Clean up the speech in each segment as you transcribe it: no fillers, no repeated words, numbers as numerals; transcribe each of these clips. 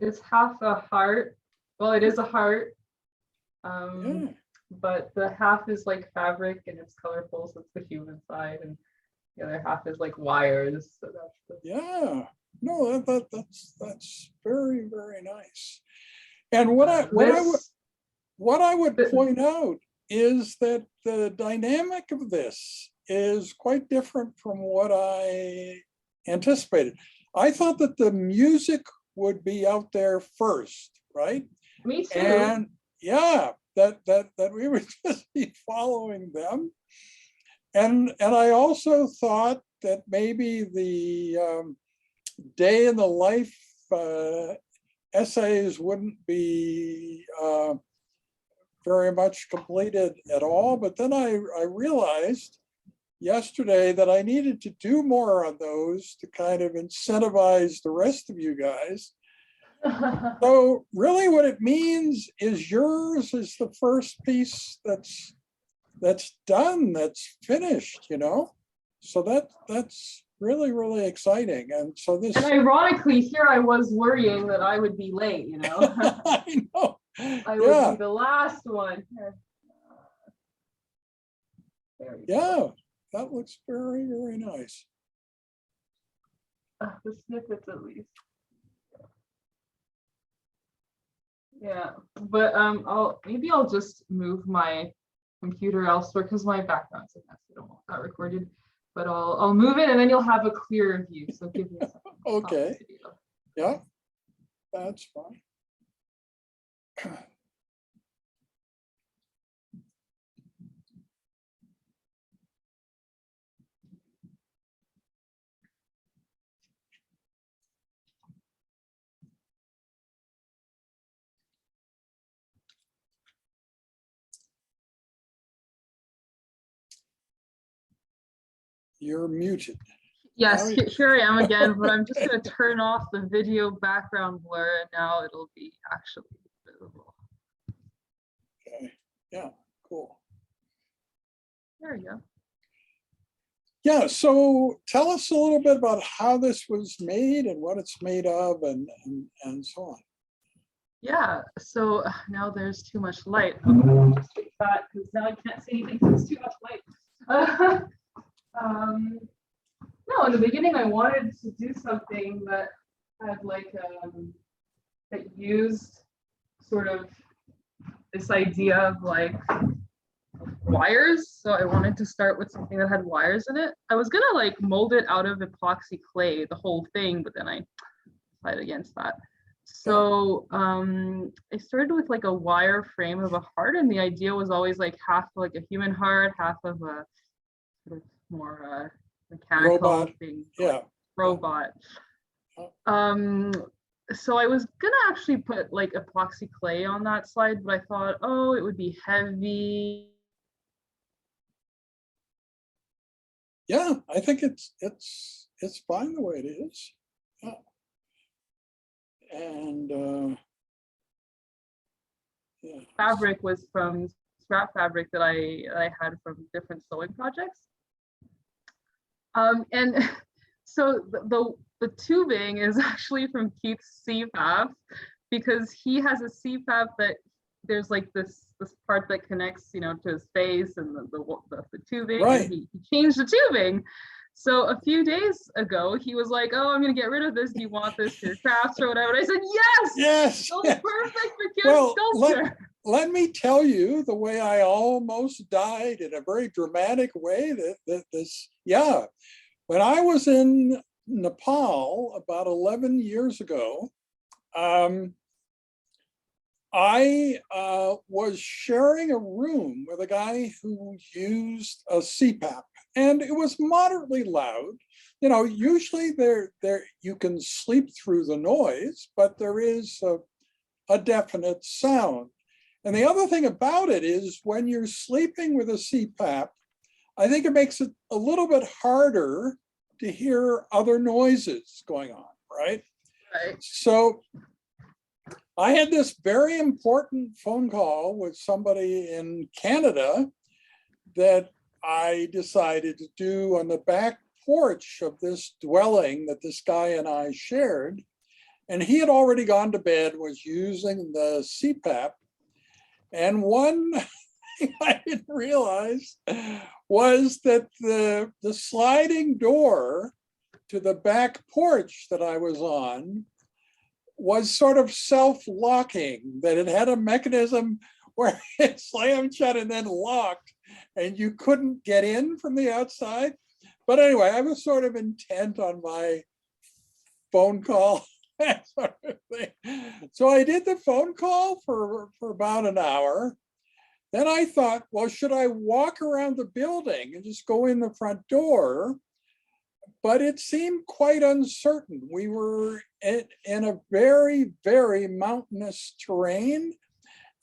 It's half a heart. Well, it is a heart. Yeah. But the half is like fabric and it's colorful, so it's the human side, and the other half is like wires. So that's the Yeah. No, that's very, very nice. And what I would point out is that the dynamic of this is quite different from what I anticipated. I thought that the music would be out there first, right? Me too. And yeah, that we would just be following them. And I also thought that maybe the day in the life essays wouldn't be very much completed at all. But then I realized yesterday that I needed to do more on those to kind of incentivize the rest of you guys. So really what it means is yours is the first piece that's done, that's finished, So that's really, really exciting. And so this, and ironically, here I was worrying that I would be late, I know. I would be the last one. Yeah, that looks very, very nice. The snippets at least. Yeah, but I'll just move my computer elsewhere because my background's a mess. I don't want that recorded, but I'll move it and then you'll have a clearer view. So give me a second. Okay. Yeah, that's fine. You're muted. Yes, here I am again, but I'm just going to turn off the video background blur and now it'll be actually visible. Okay, yeah, cool. There you go. Yeah, so tell us a little bit about how this was made and what it's made of and so on. Yeah, so now there's too much light. I'll just fix that because now I can't see anything because there's too much light. No, in the beginning I wanted to do something that had like that used sort of this idea of like wires. So I wanted to start with something that had wires in it. I was gonna like mold it out of epoxy clay, the whole thing, but then I decided against that. So I started with like a wire frame of a heart, and the idea was always like half like a human heart, half of a sort of more mechanical robot thing, yeah robot. So I was gonna actually put like epoxy clay on that slide, but I thought, oh, it would be heavy. Yeah, I think it's fine the way it is. Yeah. And yeah. Fabric was from scrap fabric that I had from different sewing projects. And so the tubing is actually from Keith's CFAB, because he has a CFAB that there's like this part that connects, to his face and the tubing. Right. And he changed the tubing. So a few days ago, he was like, "Oh, I'm gonna get rid of this. Do you want this for your crafts or whatever?" And I said, "Yes, yes, it'll yes. be perfect for Kim's sculpture." Let me tell you the way I almost died in a very dramatic way. That this, yeah, when I was in Nepal about 11 years ago, I was sharing a room with a guy who used a CPAP, and it was moderately loud. Usually there you can sleep through the noise, but there is a definite sound. And the other thing about it is when you're sleeping with a CPAP, I think it makes it a little bit harder to hear other noises going on, right? Right. So I had this very important phone call with somebody in Canada that I decided to do on the back porch of this dwelling that this guy and I shared. and he had already gone to bed, was using the CPAP. And one thing I didn't realize was that the sliding door to the back porch that I was on was sort of self-locking, that it had a mechanism where it slammed shut and then locked, and you couldn't get in from the outside. But anyway, I was sort of intent on my phone call. Sort of thing. So I did the phone call for about an hour. Then I thought, well, should I walk around the building and just go in the front door? But it seemed quite uncertain. We were in a very, very mountainous terrain,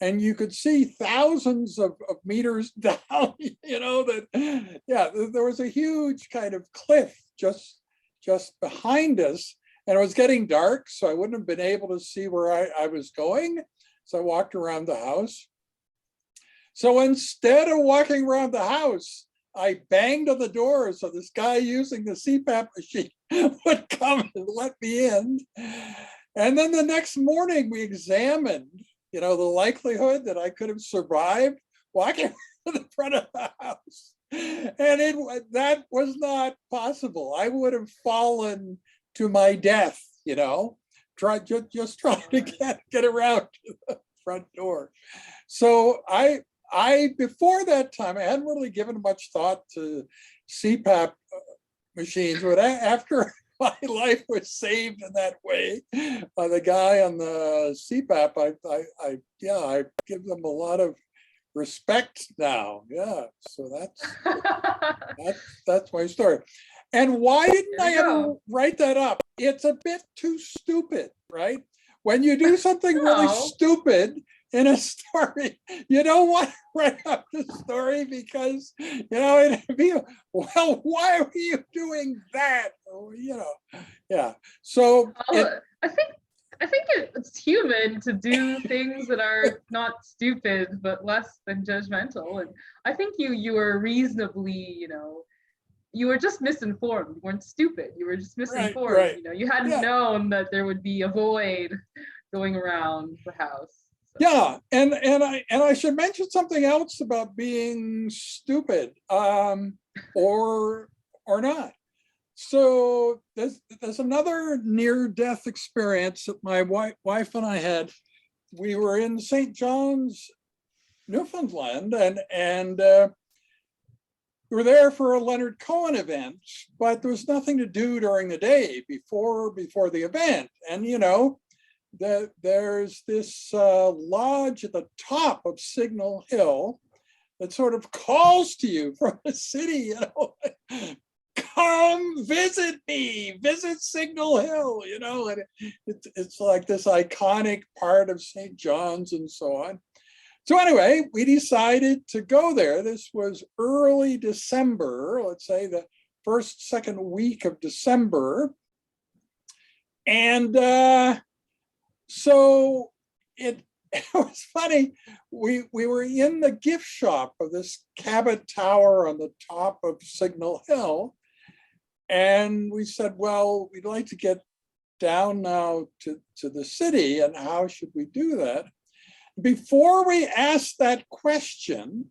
and you could see thousands of meters down, that, yeah, there was a huge kind of cliff just behind us, and it was getting dark, so I wouldn't have been able to see where I was going. So I walked around the house. So instead of walking around the house, I banged on the door so this guy using the CPAP machine would come and let me in. And then the next morning we examined, the likelihood that I could have survived walking to the front of the house. And that was not possible. I would have fallen to my death, trying to get around to the front door. So I before that time, I hadn't really given much thought to CPAP machines, but after my life was saved in that way by the guy on the CPAP, I give them a lot of respect now. Yeah, so that's my story. And why didn't I ever write that up? It's a bit too stupid, right? When you do something really stupid in a story, you don't want to write up the story because, it'd be, well, why are you doing that? Or, yeah. So I think it's human to do things that are not stupid, but less than judgmental. And I think you were reasonably, you were just misinformed. You weren't stupid. You were just misinformed. Right. You hadn't known that there would be a void going around the house. So. Yeah, and I should mention something else about being stupid, or not. So there's another near-death experience that my wife and I had. We were in St. John's, Newfoundland, and we were there for a Leonard Cohen event, but there was nothing to do during the day before the event. And there's this lodge at the top of Signal Hill that sort of calls to you from the city, come visit me, visit Signal Hill, and it's like this iconic part of St. John's and so on. So anyway, we decided to go there. This was early December, let's say the second week of December. And so it was funny. We were in the gift shop of this Cabot Tower on the top of Signal Hill. And we said, well, we'd like to get down now to the city, and how should we do that? Before we asked that question,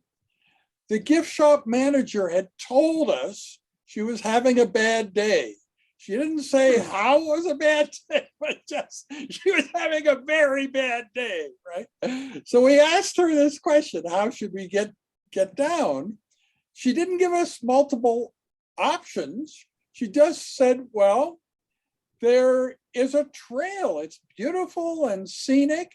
the gift shop manager had told us she was having a bad day. She didn't say how it was a bad day, but just she was having a very bad day, right? So we asked her this question, how should we get down? She didn't give us multiple options. She just said, well, there is a trail. It's beautiful and scenic,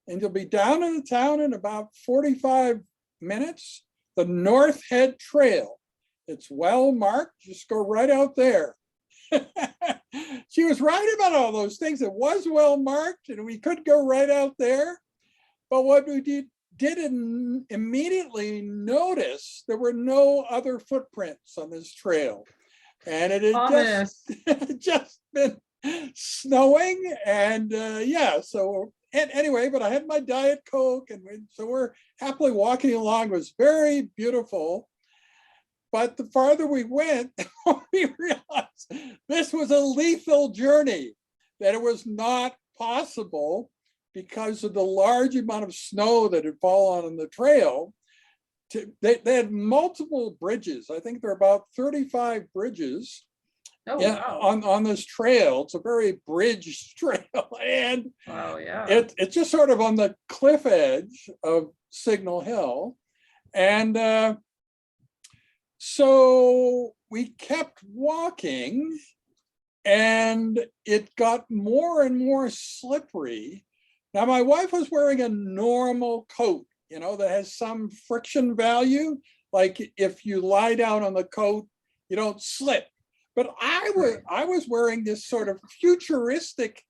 and you'll be down in the town in about 45 minutes. The North Head Trail. It's well marked. Just go right out there. She was right about all those things. It was well marked, and we could go right out there. But what we didn't immediately notice, there were no other footprints on this trail. And it had just been snowing, and so anyway, but I had my Diet Coke, and so we're happily walking along. It was very beautiful. But the farther we went, we realized this was a lethal journey, that it was not possible because of the large amount of snow that had fallen on the trail. They had multiple bridges. I think there are about 35 bridges Wow. on this trail. It's a very bridged trail, and Wow, yeah. it's just sort of on the cliff edge of Signal Hill. And so we kept walking, and it got more and more slippery. Now, my wife was wearing a normal coat, that has some friction value. Like if you lie down on the coat, you don't slip. But I was wearing this sort of futuristic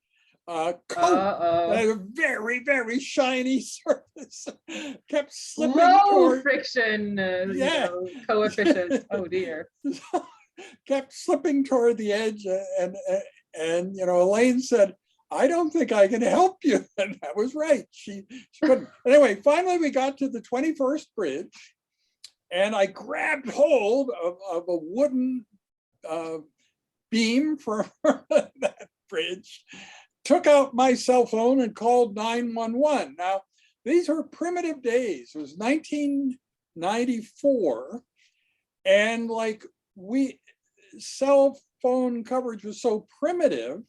coat that had a very, very shiny surface. Kept slipping low friction Yeah. coefficient. Oh dear. Kept slipping toward the edge, and Elaine said, "I don't think I can help you." And that was right. She couldn't. Anyway, finally we got to the 21st bridge, and I grabbed hold of a wooden beam from that bridge, took out my cell phone and called 911. Now, these were primitive days. It was 1994, and cell phone coverage was so primitive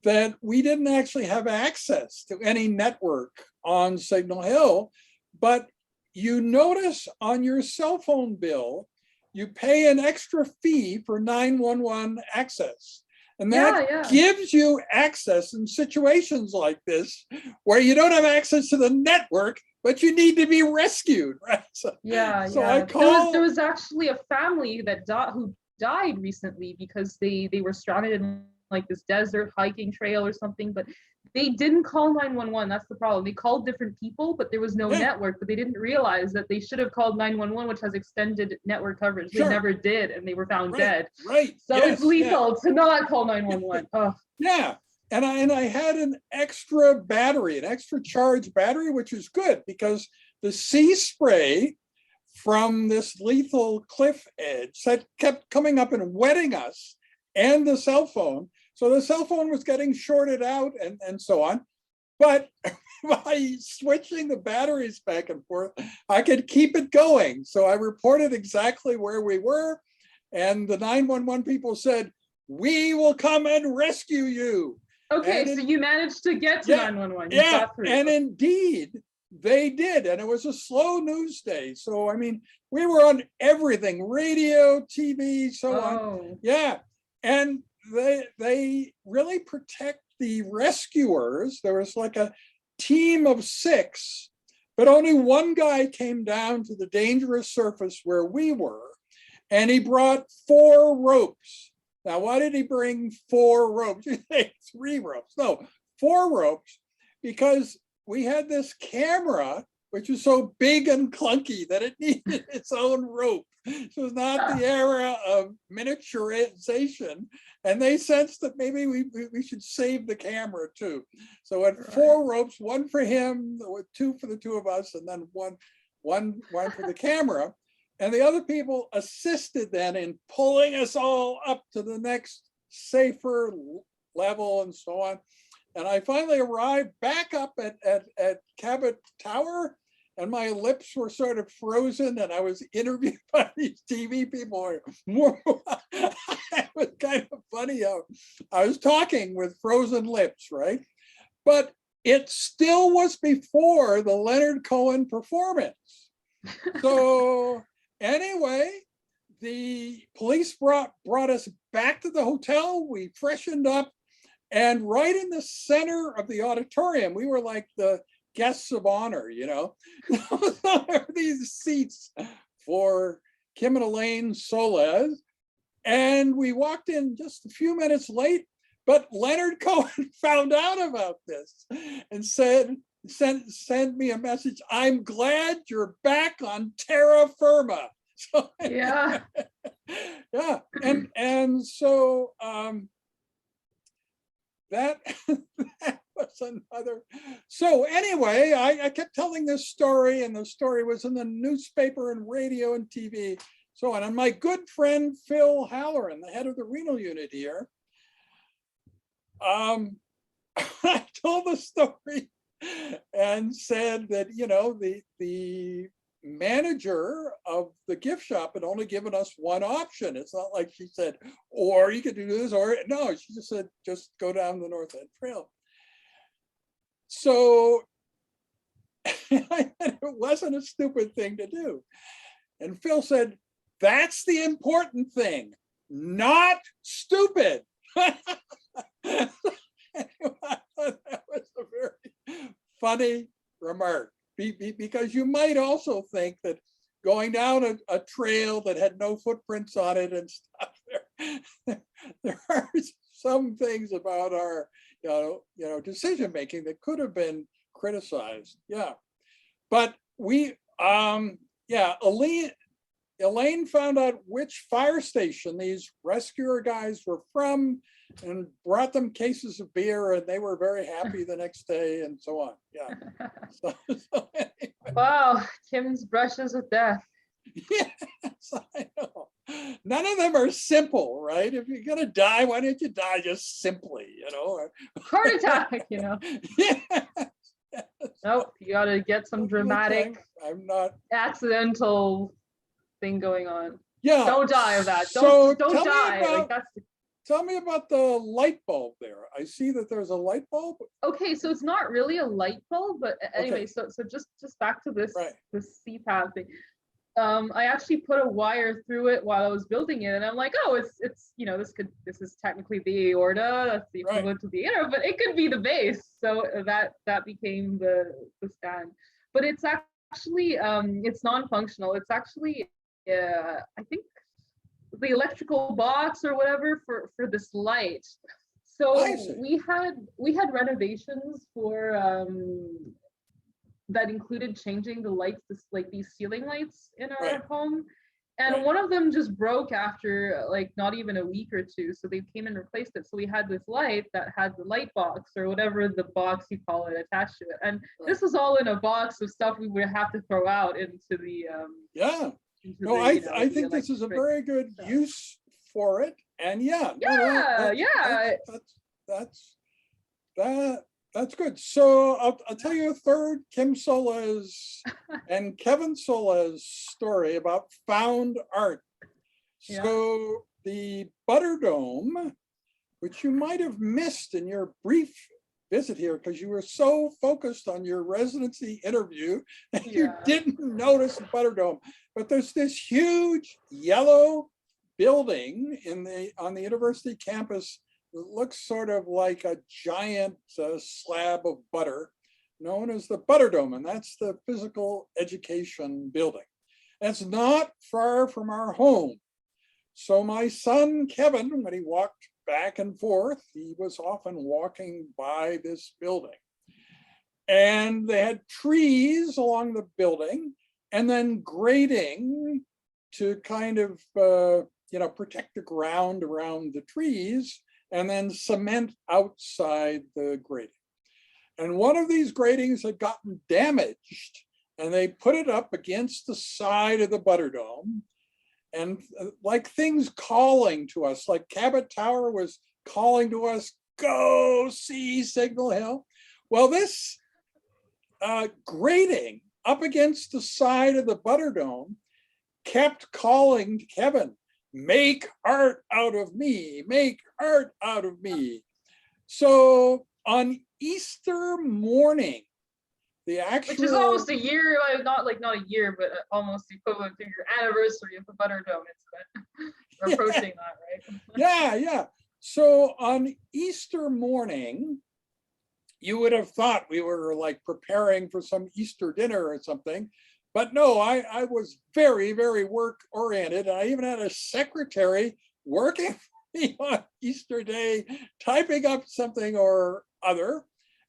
that we didn't actually have access to any network on Signal Hill. But you notice on your cell phone bill, you pay an extra fee for 911 access. And that gives you access in situations like this, where you don't have access to the network, but you need to be rescued, right? So I called. There was actually a family who died recently because they were stranded in like this desert hiking trail or something, but they didn't call 911. That's the problem. They called different people, but there was no network, but they didn't realize that they should have called 911, which has extended network coverage. They never did, and they were found dead. Right. So it's lethal to not call 911. Oh. Yeah. And I had an extra battery, an extra charged battery, which is good because the sea spray from this lethal cliff edge that kept coming up and wetting us and the cell phone. So the cell phone was getting shorted out and so on. But by switching the batteries back and forth, I could keep it going. So I reported exactly where we were. And the 911 people said, "We will come and rescue you." Okay, so you managed to get to 911. Yeah, and indeed, they did. And it was a slow news day. So, I mean, we were on everything, radio, TV, so on. Yeah. And they really protect the rescuers. There was like a team of 6, but only one guy came down to the dangerous surface where we were, and he brought 4 ropes. Now, why did he bring 4 ropes? You think 3 ropes? No, 4 ropes, because we had this camera, which was so big and clunky that it needed its own rope. It was not the era of miniaturization. And they sensed that maybe we should save the camera too. So at 4 ropes, 1 for him, 2 for the 2 of us, and then one for the camera. And the other people assisted then in pulling us all up to the next safer level and so on. And I finally arrived back up at Cabot Tower, and my lips were sort of frozen, and I was interviewed by these TV people. It was kind of funny. I was talking with frozen lips, right? But it still was before the Leonard Cohen performance. So anyway, the police brought us back to the hotel. We freshened up, and right in the center of the auditorium, we were like the guests of honor, these seats for Kim and Elaine Soles. And we walked in just a few minutes late, but Leonard Cohen found out about this and sent me a message. "I'm glad you're back on terra firma." So, yeah. And so that was another. So anyway, I kept telling this story, and the story was in the newspaper and radio and TV, so on. And my good friend Phil Halloran, the head of the renal unit here, I told the story and said that, the manager of the gift shop had only given us one option. It's not like she said, or you could do this, or no, she just said, just go down the North End Trail. So it wasn't a stupid thing to do. And Phil said, that's the important thing, not stupid. Anyway, I thought that was a very funny remark, because you might also think that going down a trail that had no footprints on it and stuff, there are some things about our decision making that could have been criticized. Yeah, but Elaine found out which fire station these rescuer guys were from and brought them cases of beer, and they were very happy the next day and so on. Yeah. So anyway. Wow, Kim's brushes with death. Yes, I know. None of them are simple, right? If you're gonna die, why don't you die just simply, Heart attack, Yeah. Nope, you gotta get some dramatic, I'm not accidental thing going on. Yeah. Don't die of that. So Don't die. Tell me about the light bulb there. I see that there's a light bulb. Okay, so it's not really a light bulb, but anyway, so just back to this this CPAP thing. I actually put a wire through it while I was building it, and I'm like, oh, it's this is technically the aorta, that's the equivalent to the aorta, but it could be the base. So that became the stand. But it's actually it's non-functional. It's actually I think the electrical box or whatever for this light. So we had renovations for that included changing the lights, like these ceiling lights in our home, and one of them just broke after like not even a week or two, so they came and replaced it. So we had this light that had the light box or whatever the box you call it attached to it, and this was all in a box of stuff we would have to throw out into the I think this is a very good use for it, and that's good. So I'll tell you a third Kim Sola's and Kevin Sola's story about found art. So the Butter Dome, which you might have missed in your brief visit here because you were so focused on your residency interview that you didn't notice the Butter Dome. But there's this huge yellow building on the university campus that looks sort of like a giant slab of butter, known as the Butter Dome, and that's the physical education building. That's not far from our home. So my son Kevin, when he walked back and forth, he was often walking by this building. And they had trees along the building, and then grading to kind of protect the ground around the trees, and then cement outside the grating. And one of these gratings had gotten damaged, and they put it up against the side of the Butter Dome, and like things calling to us, like Cabot Tower was calling to us, go see Signal Hill. Well, this grating up against the side of the Butter Dome kept calling to Kevin, make art out of me, make art out of me. So on Easter morning, which is almost a year, not a year, but almost equivalent to your anniversary of the Butter Dome incident. We're approaching that, right? Yeah. So on Easter morning, you would have thought we were like preparing for some Easter dinner or something. But no, I was very, very work oriented. I even had a secretary working for me on Easter Day, typing up something or other.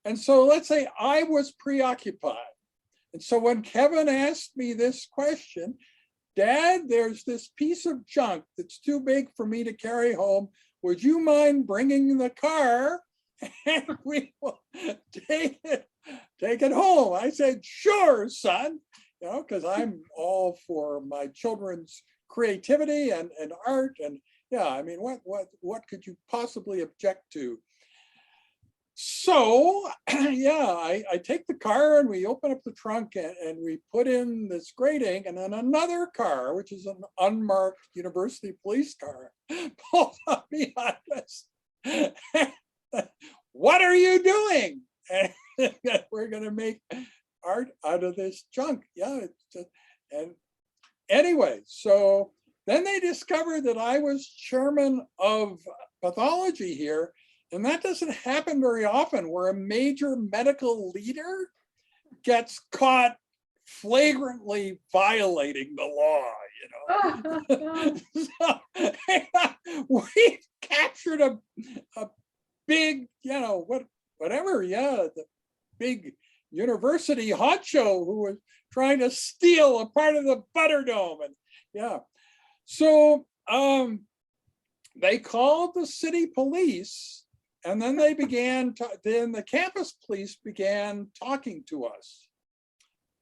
And so let's say I was preoccupied. And so when Kevin asked me this question, Dad, there's this piece of junk that's too big for me to carry home. Would you mind bringing the car? And we will take it home. I said, sure, son. Because I'm all for my children's creativity and art, and I mean, what could you possibly object to? So yeah, I take the car and we open up the trunk and we put in this grating, and then another car, which is an unmarked university police car, pulls up behind us. What are you doing? And we're gonna make art out of this junk. Yeah, and anyway, so then they discovered that I was chairman of pathology here. And that doesn't happen very often, where a major medical leader gets caught flagrantly violating the law, So we captured a big, whatever, the big university honcho who was trying to steal a part of the Butterdome. And so they called the city police. And then they then the campus police began talking to us.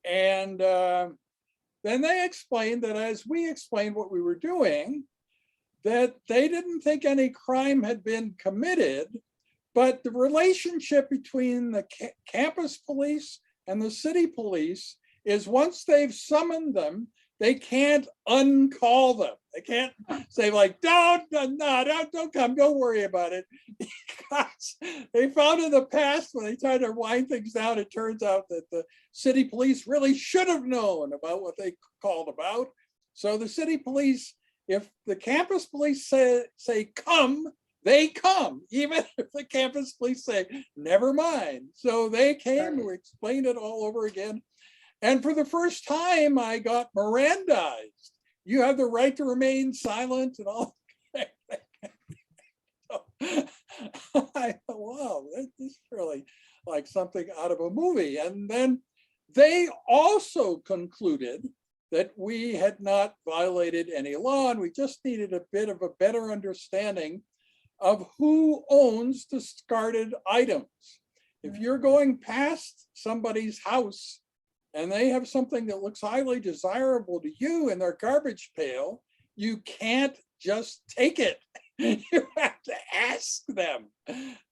And then they explained that as we explained what we were doing, that they didn't think any crime had been committed, but the relationship between the campus police and the city police is once they've summoned them, they can't uncall them. They can't say like, don't come, don't worry about it. Because they found in the past when they tried to wind things down, it turns out that the city police really should have known about what they called about. So the city police, if the campus police say come, they come, even if the campus police say, never mind. So they came to explain it all over again. And for the first time, I got Mirandized. You have the right to remain silent and all. So I thought, wow, this is really like something out of a movie. And then they also concluded that we had not violated any law, and we just needed a bit of a better understanding of who owns discarded items. If you're going past somebody's house and they have something that looks highly desirable to you in their garbage pail, you can't just take it. You have to ask them.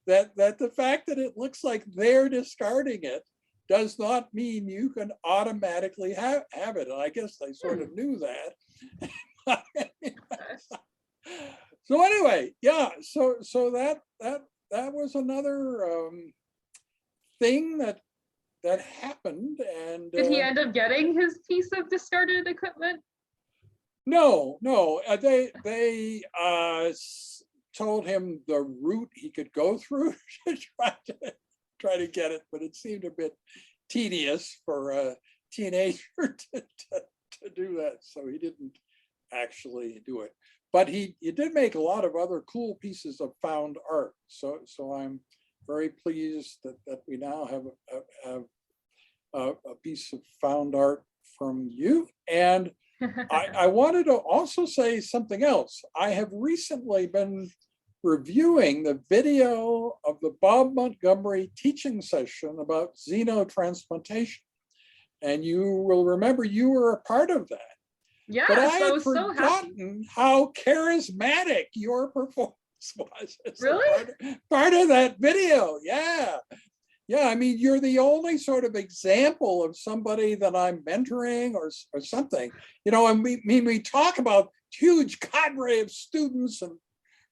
That the fact that it looks like they're discarding it does not mean you can automatically have it. And I guess I sort of knew that. So anyway, so that was another thing that happened. And did he end up getting his piece of discarded equipment? No, they told him the route he could go through to try to get it, but it seemed a bit tedious for a teenager to do that, so he didn't actually do it. But he did make a lot of other cool pieces of found art. So I'm very pleased that we now have a piece of found art from you. And I wanted to also say something else. I have recently been reviewing the video of the Bob Montgomery teaching session about xenotransplantation. And you will remember you were a part of that. Yeah, but I had so forgotten how charismatic your performance was. Really? Part of that video, yeah. Yeah, I mean, you're the only sort of example of somebody that I'm mentoring or something. And we talk about huge cadre of students and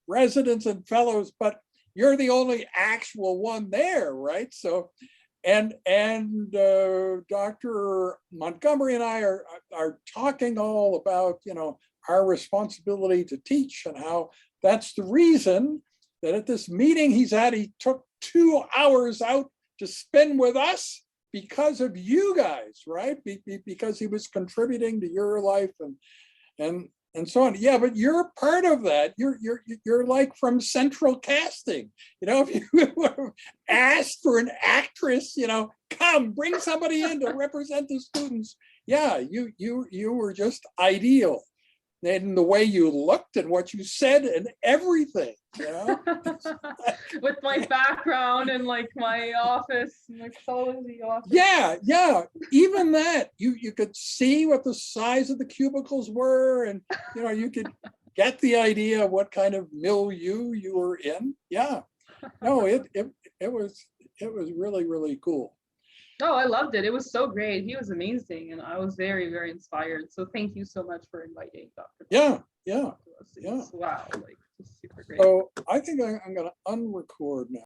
residents and fellows, but you're the only actual one there, right? So, and Dr. Montgomery and I are talking all about, our responsibility to teach and how that's the reason that at this meeting he's at, he took 2 hours out to spend with us because of you guys, right? Because he was contributing to your life and so on. Yeah, but you're part of that. You're like from central casting. If you were asked for an actress, come bring somebody in to represent the students. Yeah, you were just ideal. And the way you looked and what you said and everything, with my background and like my office, my cozy office. Yeah. Even that, you could see what the size of the cubicles were, and you could get the idea of what kind of milieu you were in. Yeah. No, it was really, really cool. No, I loved it. It was so great. He was amazing, and I was very, very inspired. So thank you so much for inviting Dr. Yeah, to yeah, talk to us. It yeah. was, wow, like just super great. So I think I'm going to unrecord now.